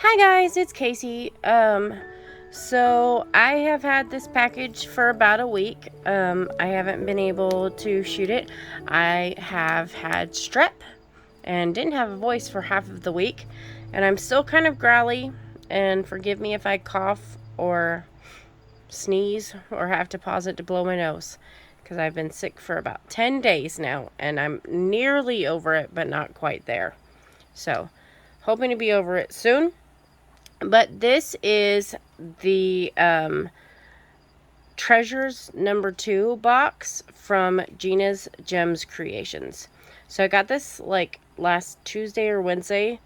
Hi guys, it's Casey. So I have had this package for about a week. I haven't been able to shoot it. I have had strep and didn't have a voice for half of the week, and I'm still kind of growly, and forgive me if I cough or sneeze or have to pause it to blow my nose, because I've been sick for about 10 days now, and I'm nearly over it, but not quite there. So, hoping to be over it soon. But this is the Treasures #2 box from Gina's Gems Creations. So I got this like last Tuesday or Wednesday,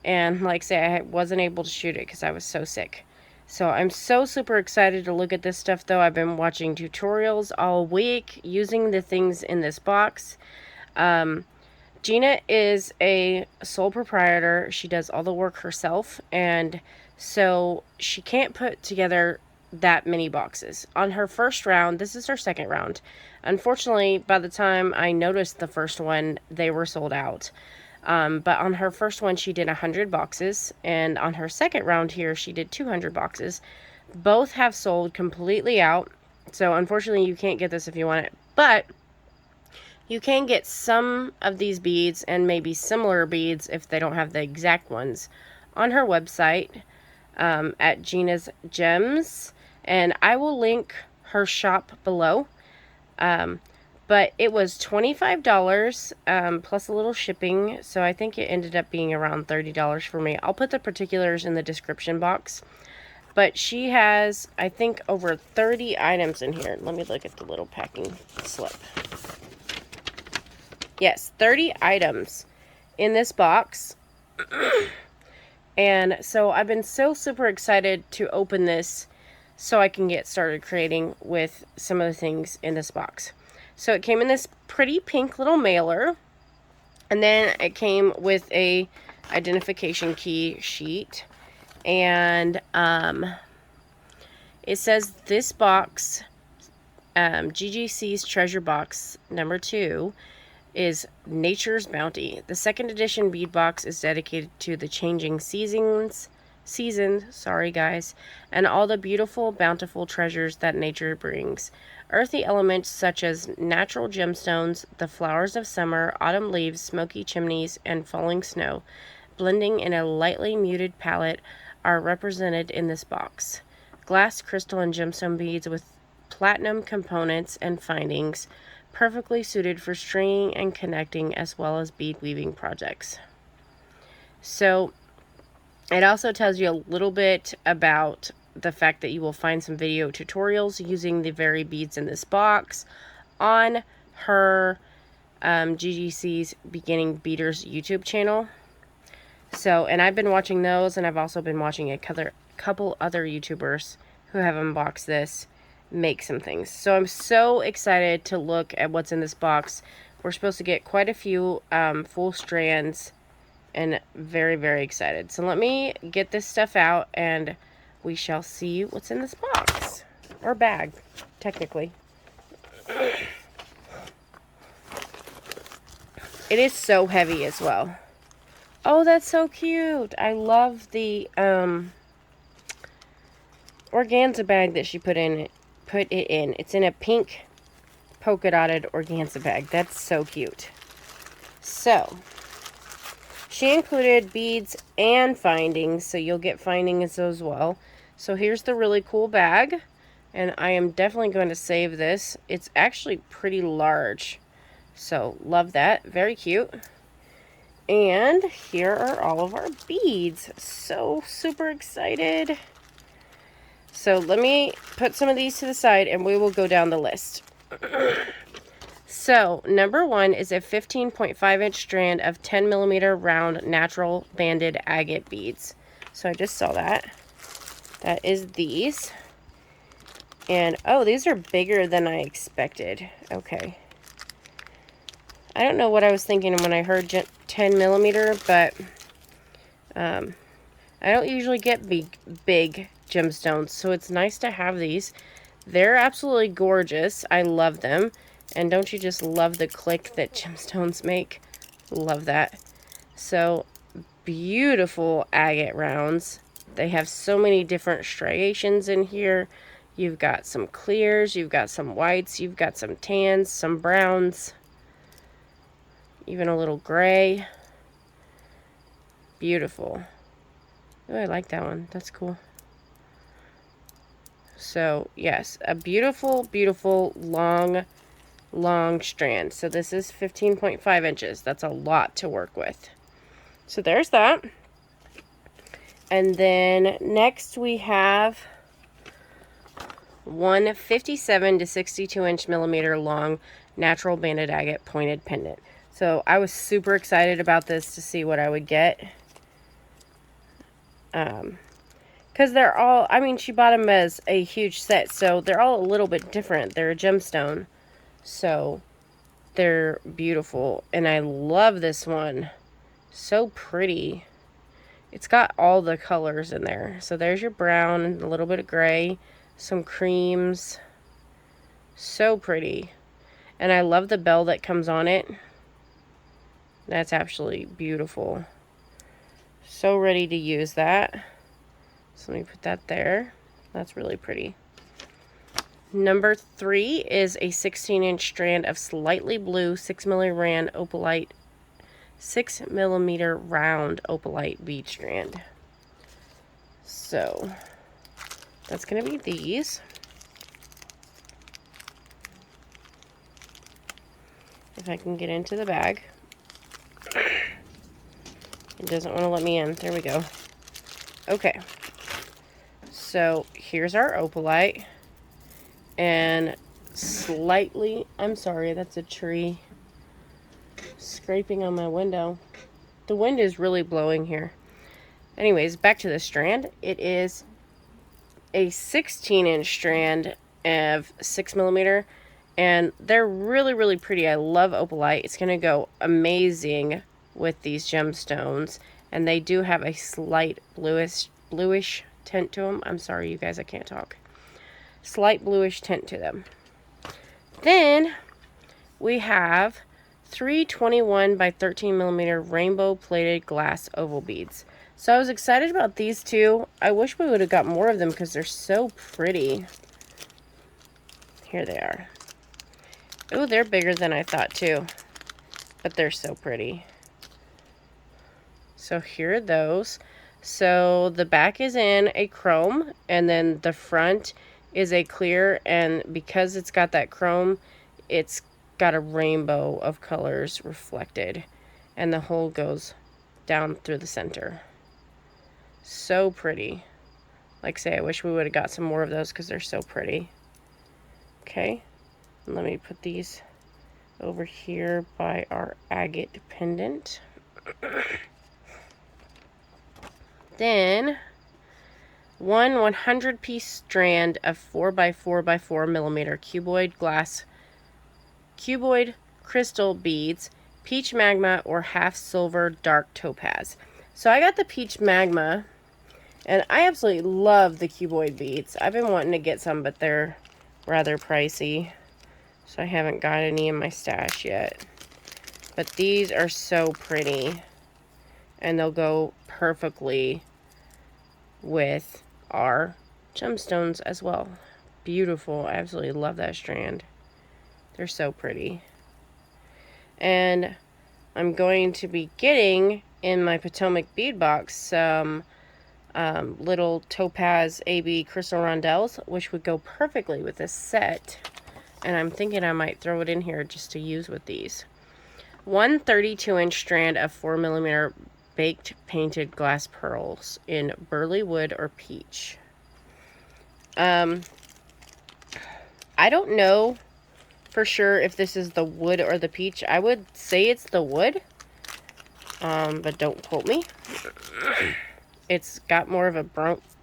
and like I say, I wasn't able to shoot it because I was so sick. So I'm so super excited to look at this stuff though. I've been watching tutorials all week using the things in this box. Gina is a sole proprietor. She does all the work herself, and so she can't put together that many boxes. On her first round, this is her second round. Unfortunately, by the time I noticed the first one, they were sold out. But on her first one, she did 100 boxes, and on her second round here, she did 200 boxes. Both have sold completely out, so unfortunately, you can't get this if you want it. But you can get some of these beads and maybe similar beads if they don't have the exact ones on her website at Gina's Gems, and I will link her shop below. But it was $25 plus a little shipping, so I think it ended up being around $30 for me. I'll put the particulars in the description box. But she has, I think, over 30 items in here. Let me look at the little packing slip. Yes, 30 items in this box. And so I've been so super excited to open this so I can get started creating with some of the things in this box. So it came in this pretty pink little mailer, and then it came with a identification key sheet, and it says this box, GGC's treasure box #2, is Nature's Bounty. The second edition bead box is dedicated to the changing seasons, sorry guys, and all the beautiful, bountiful treasures that nature brings. Earthy elements such as natural gemstones, the flowers of summer, autumn leaves, smoky chimneys, and falling snow, blending in a lightly muted palette, are represented in this box. Glass, crystal, and gemstone beads with platinum components and findings, perfectly suited for stringing and connecting as well as bead weaving projects. So it also tells you a little bit about the fact that you will find some video tutorials using the very beads in this box on her GGC's Beginning Beaders YouTube channel. So, and I've been watching those, and I've also been watching a couple other YouTubers who have unboxed this make some things. So I'm so excited to look at what's in this box. We're supposed to get quite a few full strands, and very, very excited. So let me get this stuff out and we shall see what's in this box, or bag, technically. It is so heavy as well. Oh, that's so cute. I love the organza bag that she put it in. It's in a pink polka dotted organza bag. That's so cute. So she included beads and findings, so you'll get findings as well. So here's the really cool bag, and I am definitely going to save this. It's actually pretty large, so love that. Very cute. And here are all of our beads. So super excited. So let me put some of these to the side and we will go down the list. So #1 is a 15.5 inch strand of 10mm round natural banded agate beads. So I just saw that. That is these. And oh, these are bigger than I expected. Okay. I don't know what I was thinking when I heard 10mm, but I don't usually get big gemstones, so it's nice to have these. They're absolutely gorgeous. I love them. And don't you just love the click that gemstones make? Love that. So beautiful agate rounds. They have so many different striations in here. You've got some clears, you've got some whites, you've got some tans, some browns, even a little gray. Beautiful. Oh, I like that one. That's cool. So, yes, a beautiful, beautiful, long strand. So this is 15.5 inches. That's a lot to work with. So there's that. And then next we have one 57 to 62 inch millimeter long natural banded agate pointed pendant. So I was super excited about this to see what I would get. Because they're all, I mean, she bought them as a huge set, so they're all a little bit different. They're a gemstone, so they're beautiful. And I love this one. So pretty. It's got all the colors in there. So there's your brown, and a little bit of gray, some creams. So pretty. And I love the bell that comes on it. That's absolutely beautiful. So ready to use that. So let me put that there. That's really pretty. Number 3 is a 16-inch strand of slightly blue 6mm opalite, 6mm round opalite bead strand. So that's going to be these. If I can get into the bag. It doesn't want to let me in. There we go. Okay. So here's our opalite. And slightly, I'm sorry, that's a tree scraping on my window. The wind is really blowing here. Anyways, back to the strand. It is a 16-inch strand of 6mm. And they're really, really pretty. I love opalite. It's going to go amazing with these gemstones. And they do have a slight bluish tint to them. I'm sorry, you guys, I can't talk. Slight bluish tint to them. Then we have 3 21 by 13mm rainbow plated glass oval beads. So I was excited about these two. I wish we would have got more of them because they're so pretty. Here they are. Oh, they're bigger than I thought too. But they're so pretty. So here are those. So the back is in a chrome, and then the front is a clear, and because it's got that chrome, it's got a rainbow of colors reflected, and the whole goes down through the center. So pretty. Like I say, I wish we would have got some more of those because they're so pretty. Okay, let me put these over here by our agate pendant. Then one 100-piece strand of 4x4x4mm cuboid crystal beads, peach magma or half silver dark topaz. So I got the peach magma, and I absolutely love the cuboid beads. I've been wanting to get some, but they're rather pricey, so I haven't got any in my stash yet. But these are so pretty, and they'll go perfectly with our gemstones as well. Beautiful. I absolutely love that strand. They're so pretty. And I'm going to be getting in my Potomac bead box some little topaz AB crystal rondelles, which would go perfectly with this set. And I'm thinking I might throw it in here just to use with these. One 32-inch strand of 4mm baked painted glass pearls in burley wood or peach. I don't know for sure if this is the wood or the peach. I would say it's the wood, but don't quote me. It's got more of a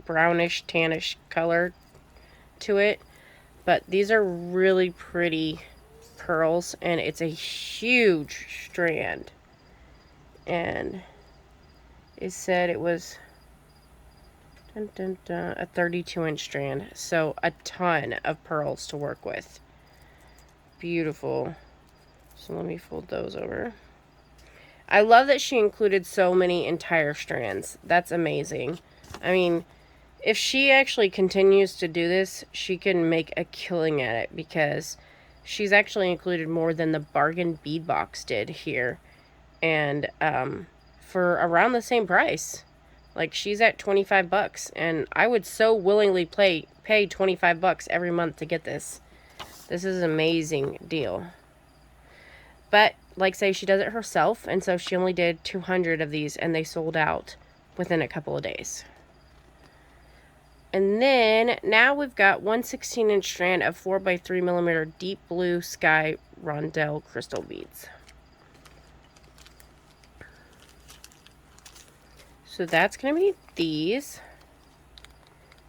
brownish, tannish color to it, but these are really pretty pearls, and it's a huge strand. And it said it was a 32-inch strand, so a ton of pearls to work with. Beautiful. So let me fold those over. I love that she included so many entire strands. That's amazing. I mean, if she actually continues to do this, she can make a killing at it, because she's actually included more than the bargain bead box did here. And for around the same price. Like, she's at 25 bucks, and I would so willingly pay 25 bucks every month to get this. This is an amazing deal. But, like say, she does it herself, and so she only did 200 of these, and they sold out within a couple of days. And then, now we've got 1/16-inch strand of 4x3mm deep blue sky Rondelle crystal beads. So that's going to be these.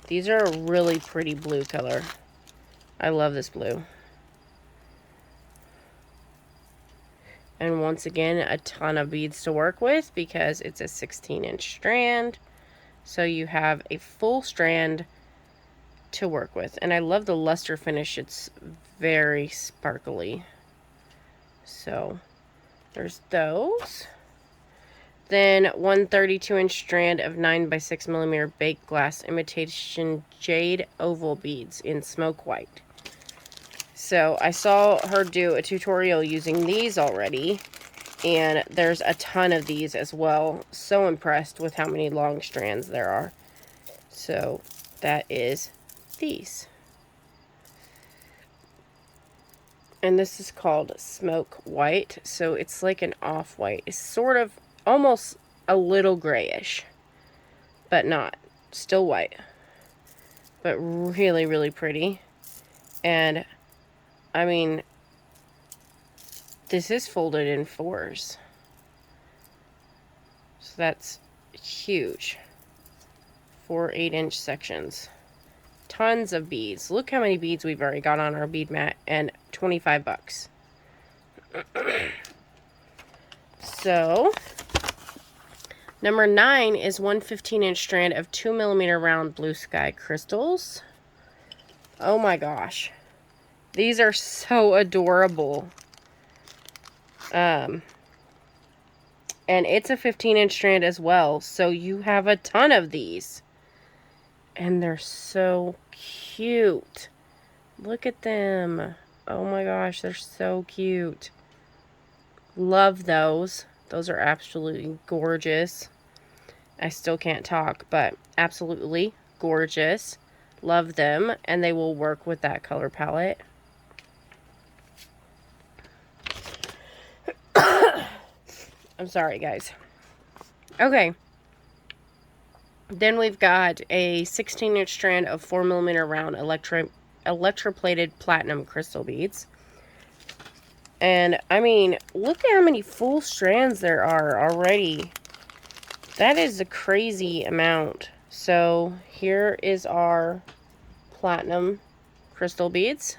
These are a really pretty blue color. I love this blue. And once again, a ton of beads to work with because it's a 16-inch strand. So you have a full strand to work with. And I love the luster finish. It's very sparkly. So there's those. Then 1/32-inch strand of 9x6mm baked glass imitation jade oval beads in smoke white. So I saw her do a tutorial using these already, and there's a ton of these as well. So impressed with how many long strands there are. So that is these. And this is called smoke white. So it's like an off-white. It's sort of almost a little grayish, but not. Still white. But really, really pretty. And I mean, this is folded in 4s. So that's huge. 4 8-inch sections. Tons of beads. Look how many beads we've already got on our bead mat, and 25 bucks. So, number 9 is 1/15-inch strand of 2mm round blue sky crystals. Oh my gosh. These are so adorable. And it's a 15-inch strand as well, so you have a ton of these. And they're so cute. Look at them. Oh my gosh, they're so cute. Love those. Those are absolutely gorgeous. I still can't talk, but absolutely gorgeous. Love them, and they will work with that color palette. I'm sorry, guys. Okay. Then we've got a 16-inch strand of 4mm round electroplated platinum crystal beads. And, I mean, look at how many full strands there are already. That is a crazy amount. So, here is our platinum crystal beads.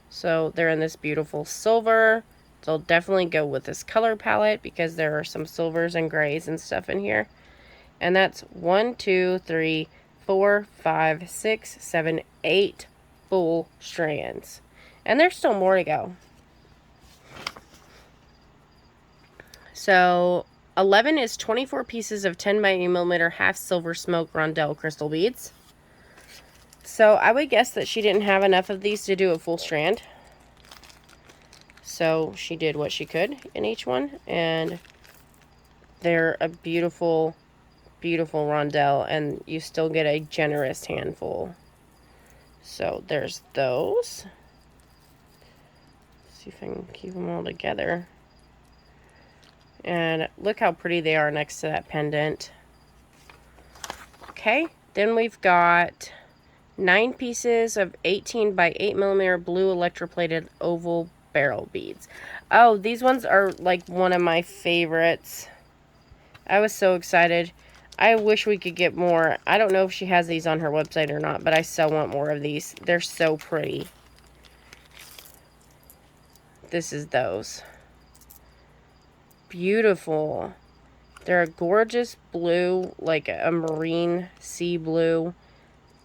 So, they're in this beautiful silver. They'll definitely go with this color palette because there are some silvers and grays and stuff in here. And that's 1, 2, 3, 4, 5, 6, 7, 8 full strands. And there's still more to go. So 11 is 24 pieces of 10mm half silver smoke Rondelle crystal beads. So I would guess that she didn't have enough of these to do a full strand. So she did what she could in each one, and they're a beautiful, beautiful Rondelle, and you still get a generous handful. So there's those. Let's see if I can keep them all together. And look how pretty they are next to that pendant. Okay, then we've got 9 pieces of 18 by 8mm blue electroplated oval barrel beads. Oh, these ones are like one of my favorites. I was so excited. I wish we could get more. I don't know if she has these on her website or not, but I so want more of these. They're so pretty. This is those. Beautiful. They're a gorgeous blue, like a marine sea blue,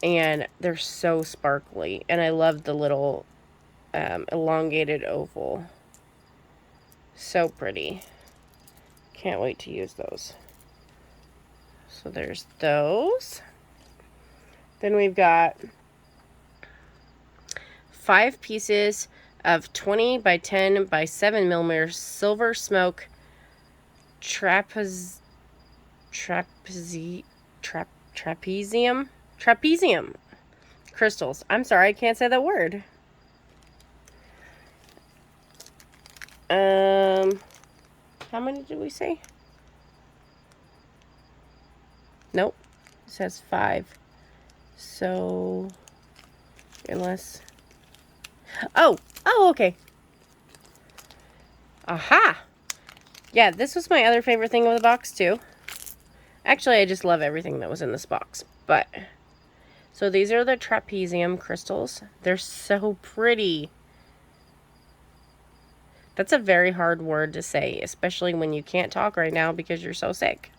and they're so sparkly. And I love the little elongated oval. So pretty. Can't wait to use those. So there's those. Then we've got 5 pieces of 20 by 10 by 7 millimeter silver smoke trapezium crystals. I'm sorry, I can't say that word. How many did we say? Nope. It says 5. So, unless... Oh, okay. Aha! Yeah, this was my other favorite thing of the box, too. Actually, I just love everything that was in this box. But, so these are the Trapezium Crystals. They're so pretty. That's a very hard word to say, especially when you can't talk right now because you're so sick.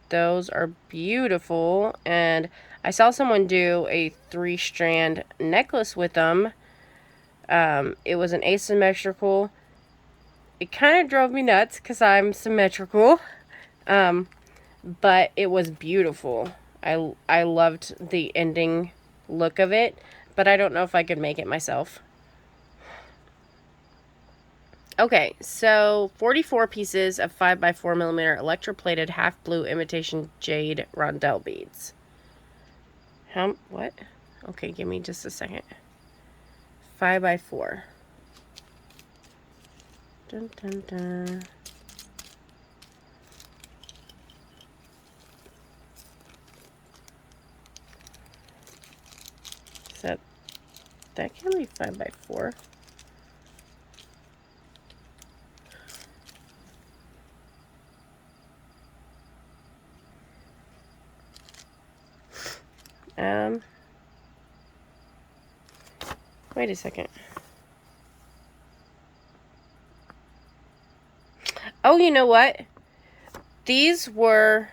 Those are beautiful, and I saw someone do a 3-strand necklace with them. It was an asymmetrical. It kind of drove me nuts because I'm symmetrical, but it was beautiful. I loved the ending look of it, but I don't know if I could make it myself. Okay, so 44 pieces of 5 by 4 millimeter electroplated half blue imitation jade Rondelle beads. What? Okay, give me just a second. 5 by 4. Dun, dun, dun. That can be 5 by 4. Wait a second. Oh, you know what? These were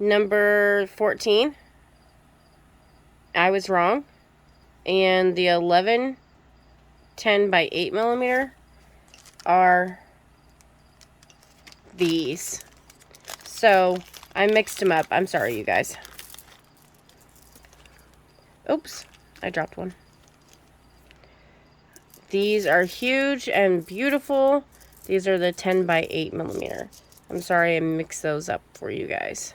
number 14. I was wrong. And the 11, 10 by 8 millimeter are these. So, I mixed them up. I'm sorry, you guys. Oops, I dropped one. These are huge and beautiful. These are the 10 by 8 millimeter. I'm sorry I mixed those up for you guys.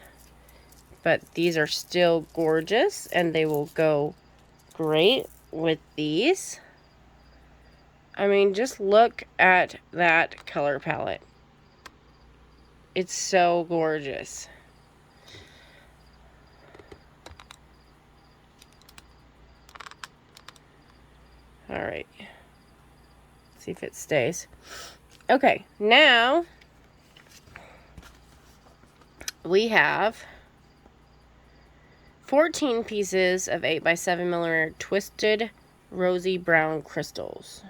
But these are still gorgeous, and they will go great with these. I mean, just look at that color palette. It's so gorgeous. All right. See if it stays. Okay, now we have 14 pieces of 8 by 7 millimeter twisted rosy brown crystals.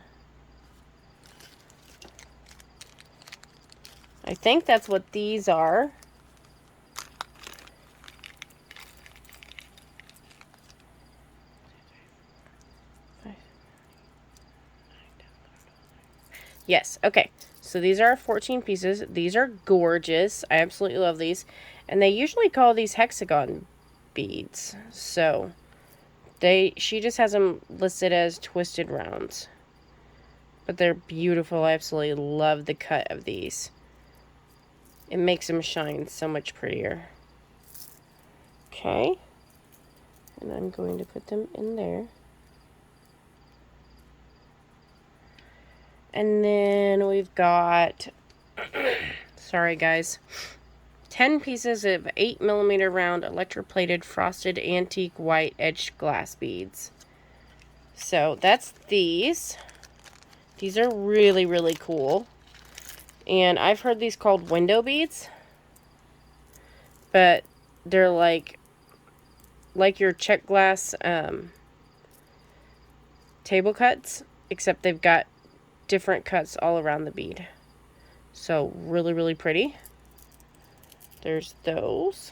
I think that's what these are. Yes, okay. So these are 14 pieces. These are gorgeous. I absolutely love these. And they usually call these hexagon beads. So she just has them listed as twisted rounds. But they're beautiful. I absolutely love the cut of these. It makes them shine so much prettier. Okay. And I'm going to put them in there. And then we've got, sorry guys, 10 pieces of 8 millimeter round electroplated frosted antique white edged glass beads. So that's these. These are really, really cool. And I've heard these called window beads. But they're like your check glass table cuts, except they've got different cuts all around the bead. So really, really pretty. There's those.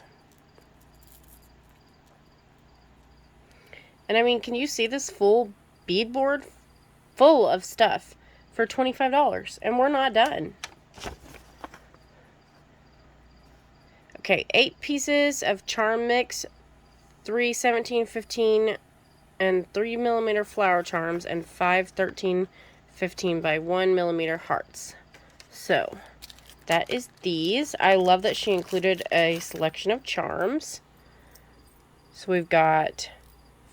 And I mean, can you see this full beadboard full of stuff for $25? And we're not done. Okay, 8 pieces of charm mix, 3 17-15 and 3mm flower charms, and 5 13-15 by 1mm hearts. So that is these. I love that she included a selection of charms. So we've got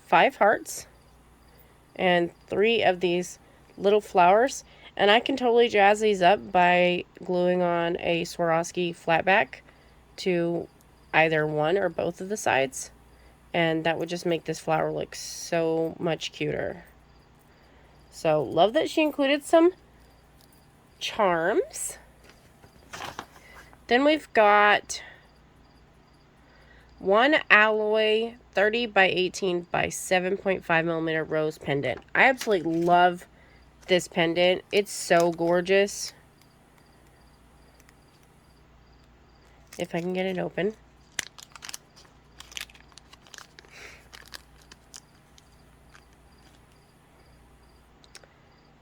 5 hearts and 3 of these little flowers. And I can totally jazz these up by gluing on a Swarovski flatback to either one or both of the sides. And that would just make this flower look so much cuter. So love that she included some charms. Then we've got one alloy 30 by 18 by 7.5mm rose pendant. I absolutely love this pendant. It's so gorgeous. If I can get it open.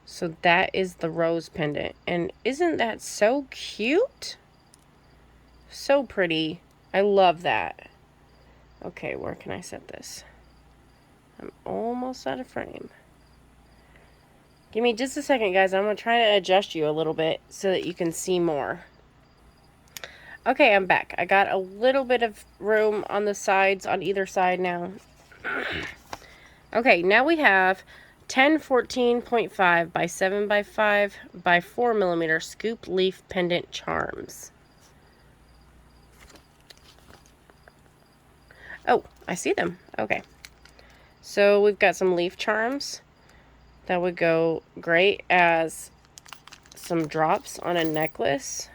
So that is the rose pendant. And isn't that so cute? So pretty. I love that. Okay, where can I set this? I'm almost out of frame. Give me just a second, guys. I'm going to try to adjust you a little bit so that you can see more. Okay, I'm back. I got a little bit of room on the sides, on either side now. Okay, now we have 10 14.5 by 7 by 5 by 4mm scoop leaf pendant charms. Oh, I see them. Okay. So we've got some leaf charms that would go great as some drops on a necklace.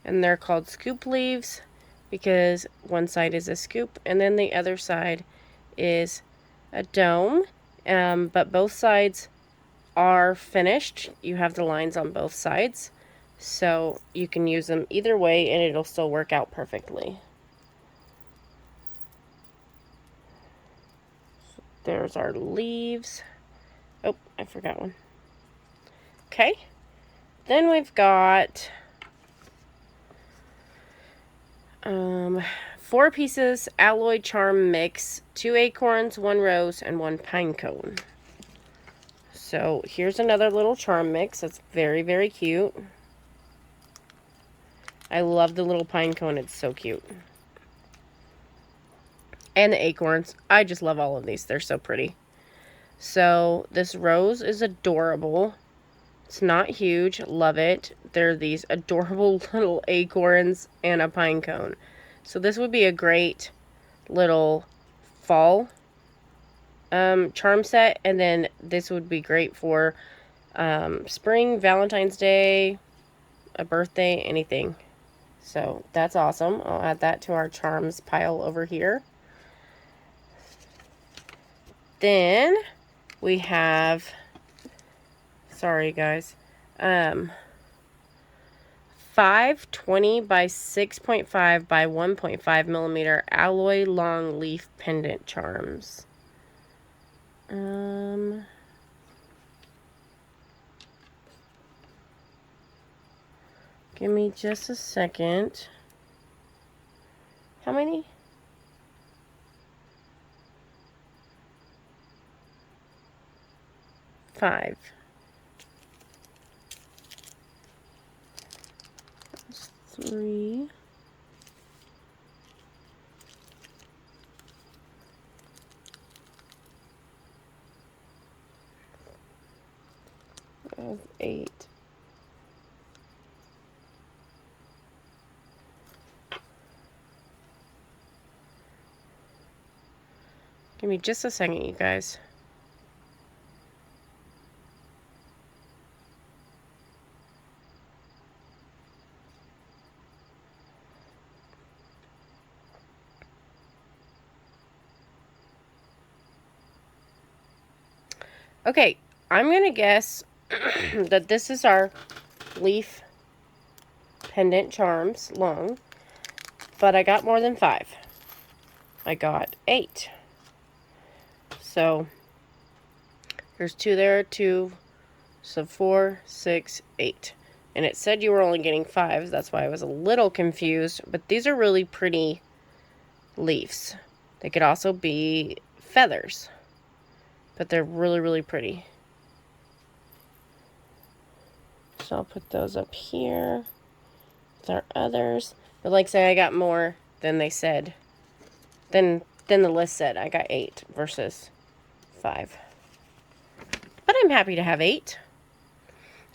And they're called scoop leaves because one side is a scoop and then the other side is a dome. But both sides are finished. You have the lines on both sides. So you can use them either way and it'll still work out perfectly. So there's our leaves. Oh, I forgot one. Okay. Then we've got 4 pieces alloy charm mix, 2 acorns, 1 rose, and 1 pine cone. So here's another little charm mix. That's very, very cute. I love the little pine cone. It's so cute. And the acorns. I just love all of these. They're so pretty. So this rose is adorable. It's not huge. Love it. They're these adorable little acorns and a pine cone. So this would be a great little fall charm set. And then this would be great for spring, Valentine's Day, a birthday, anything. So that's awesome. I'll add that to our charms pile over here. Then we have, sorry guys, 5 20 by 6.5 by 1.5mm alloy long leaf pendant charms. Give me just a second. How many? 5. That's 3. That's 8. Give me just a second, you guys. Okay, I'm going to guess that this is our leaf pendant charms long, but I got more than 5. I got 8. So there's 2 there, 2, so 4, 6, 8. And it said you were only getting 5. That's why I was a little confused. But these are really pretty leaves. They could also be feathers. But they're really, really pretty. So I'll put those up here with our others. But like I say, I got more than they said. Than the list said. I got 8 versus 5. But I'm happy to have 8.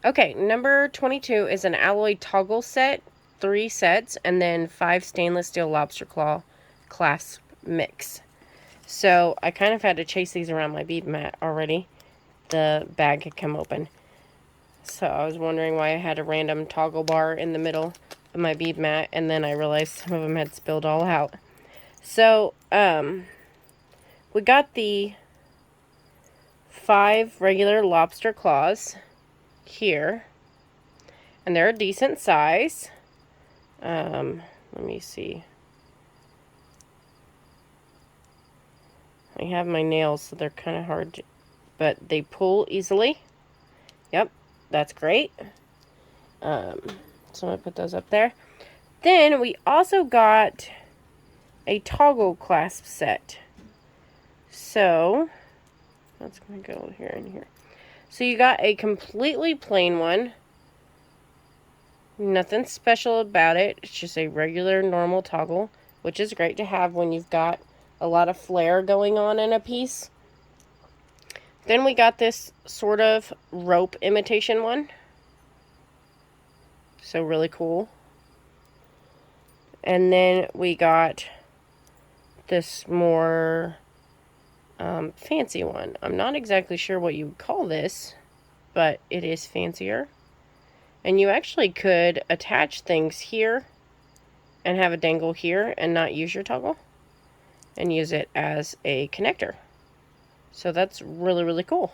Okay, number 22 is an alloy toggle set. 3 sets. And then 5 stainless steel lobster claw clasp mix. So I kind of had to chase these around my bead mat already. The bag had come open. So I was wondering why I had a random toggle bar in the middle of my bead mat. And then I realized some of them had spilled all out. So, we got the 5 regular lobster claws here. And they're a decent size. Let me see. I have my nails, so they're kind of hard, but they pull easily. Yep, that's great. So I'm going to put those up there. Then we also got a toggle clasp set. So that's going to go here and here. So you got a completely plain one. Nothing special about it. It's just a regular normal toggle, which is great to have when you've got a lot of flare going on in a piece. Then we got this sort of rope imitation one. So really cool. And then we got this more fancy one. I'm not exactly sure what you would call this, but it is fancier. And you actually could attach things here and have a dangle here and not use your toggle and use it as a connector. So that's really, really cool.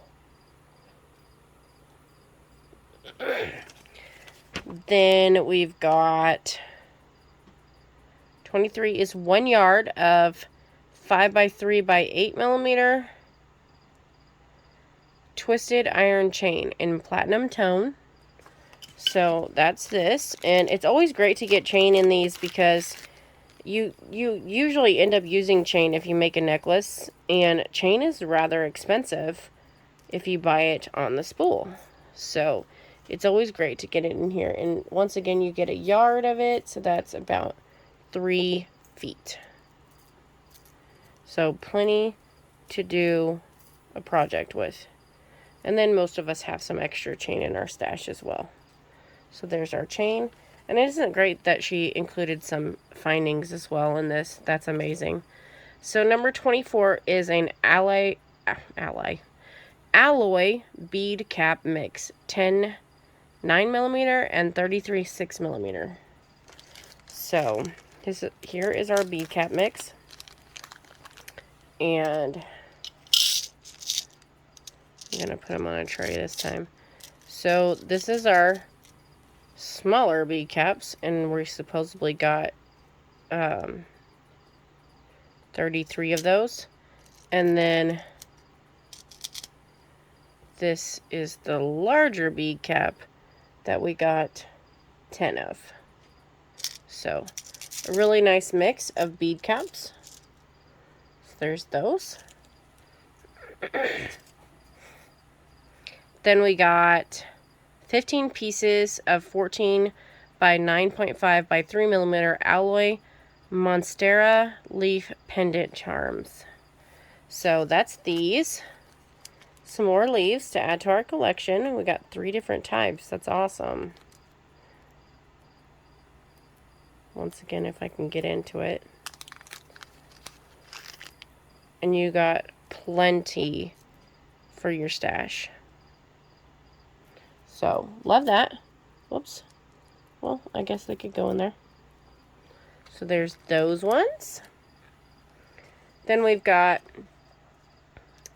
Then we've got 23 is 1 yard of 5x3 by 8 millimeter twisted iron chain in platinum tone. So that's this, and it's always great to get chain in these because you usually end up using chain if you make a necklace, and chain is rather expensive if you buy it on the spool. So it's always great to get it in here, and once again you get a yard of it, so that's about 3 feet. So plenty to do a project with. And then most of us have some extra chain in our stash as well. So there's our chain. And isn't it great that she included some findings as well in this? That's amazing. So number 24 is an alloy bead cap mix. 10 9mm and 33 6mm. So here is our bead cap mix. And I'm going to put them on a tray this time. So this is our smaller bead caps, and we supposedly got 33 of those. And then this is the larger bead cap that we got 10 of. So a really nice mix of bead caps. So there's those. Then we got 15 pieces of 14 by 9.5 by 3 millimeter alloy Monstera leaf pendant charms. So that's these. Some more leaves to add to our collection. We got 3 different types. That's awesome. Once again, if I can get into it. And you got plenty for your stash. So, love that. Whoops. Well, I guess they could go in there. So there's those ones. Then we've got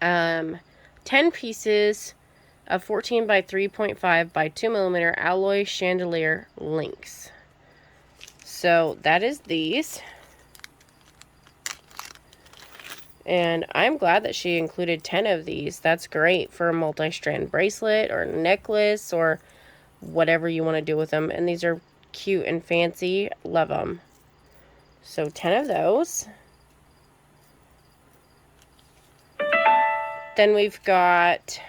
10 pieces of 14 by 3.5 by 2 millimeter alloy chandelier links. So that is these. And I'm glad that she included 10 of these. That's great for a multi-strand bracelet or necklace or whatever you want to do with them. And these are cute and fancy. Love them. So 10 of those. Then we've got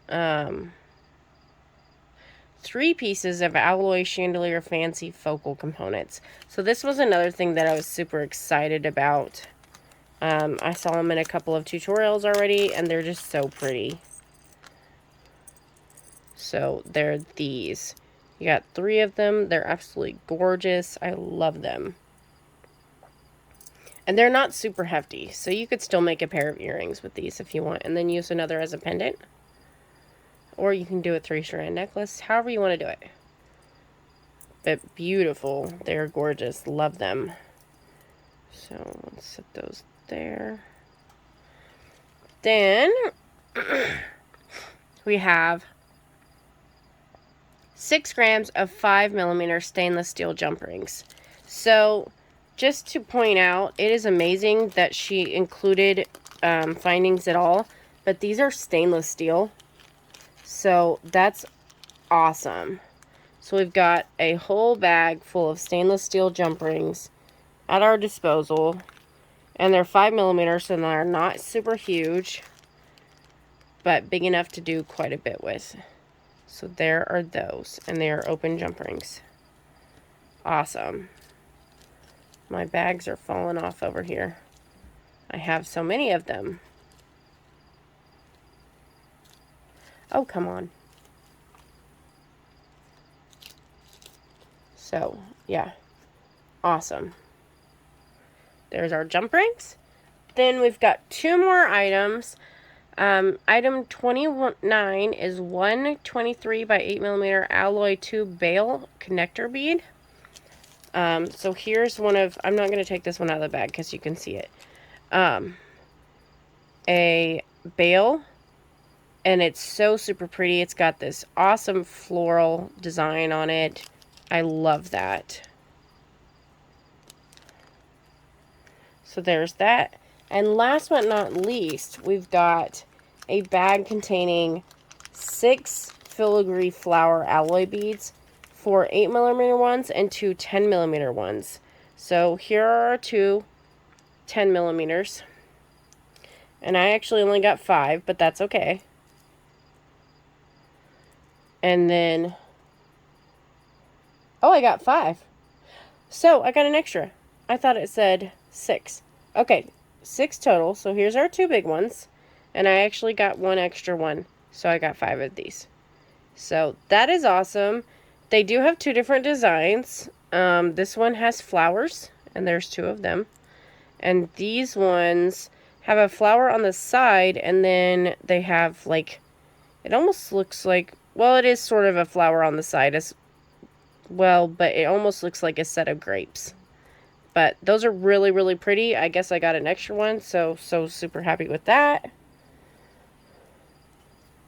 3 pieces of alloy chandelier fancy focal components. So this was another thing that I was super excited about. I saw them in a couple of tutorials already, and they're just so pretty. So they're these. You got 3 of them. They're absolutely gorgeous. I love them. And they're not super hefty, so you could still make a pair of earrings with these if you want, and then use another as a pendant. Or you can do a 3-strand necklace, however you want to do it. But beautiful. They're gorgeous. Love them. So let's set those there. Then we have 6 grams of 5mm stainless steel jump rings. So just to point out, it is amazing that she included findings at all, but these are stainless steel. So that's awesome. So we've got a whole bag full of stainless steel jump rings at our disposal. And they're 5mm, so they're not super huge, but big enough to do quite a bit with. So there are those, and they are open jump rings. Awesome. My bags are falling off over here. I have so many of them. Oh, come on. So, yeah. Awesome. There's our jump rings. Then we've got 2 more items. Item 29 is 123 by 8mm alloy tube bail connector bead. So here's one of, I'm not going to take this one out of the bag because you can see it. A bail, and it's so super pretty. It's got this awesome floral design on it. I love that. So there's that. And last but not least, we've got a bag containing 6 filigree flower alloy beads, 4 8mm ones and 2 10mm ones. So here are our 2 10mm. And I actually only got 5, but that's okay. And then, oh, I got 5. So I got an extra. I thought it said 6. Okay, 6 total. So here's our 2 big ones. And I actually got 1 extra one. So I got 5 of these. So that is awesome. They do have 2 different designs. This one has flowers, and there's 2 of them. And these ones have a flower on the side, and then they have, like, it almost looks like, well, it is sort of a flower on the side as well, but it almost looks like a set of grapes. But those are really, really pretty. I guess I got an extra one, so super happy with that.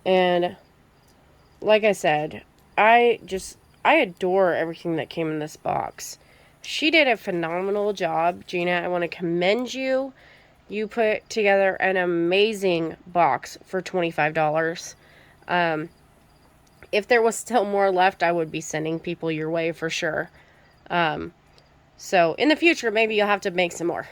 And like I said, I adore everything that came in this box. She did a phenomenal job, Gina. I want to commend you. You put together an amazing box for $25. If there was still more left, I would be sending people your way for sure. So in the future, maybe you'll have to make some more.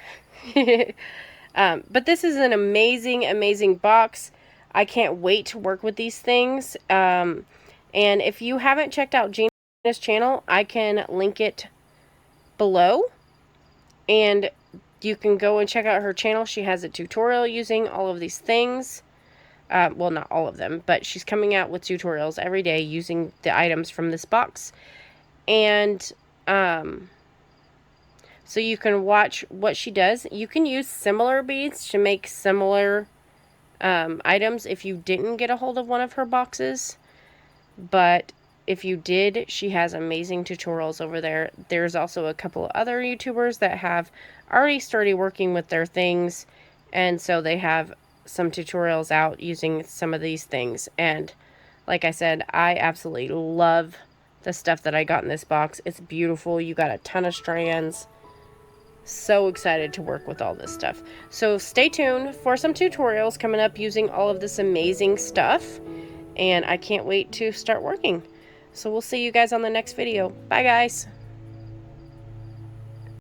But this is an amazing, amazing box. I can't wait to work with these things. And if you haven't checked out Gina's channel, I can link it below. And you can go and check out her channel. She has a tutorial using all of these things. Well, not all of them, but she's coming out with tutorials every day using the items from this box. And so you can watch what she does. You can use similar beads to make similar items if you didn't get a hold of one of her boxes. But if you did, she has amazing tutorials over there. There's also a couple of other YouTubers that have already started working with their things. And so they have some tutorials out using some of these things. And like I said, I absolutely love the stuff that I got in this box. It's beautiful. You got a ton of strands. So excited to work with all this stuff. So stay tuned for some tutorials coming up using all of this amazing stuff. And I can't wait to start working. So we'll see you guys on the next video. Bye, guys.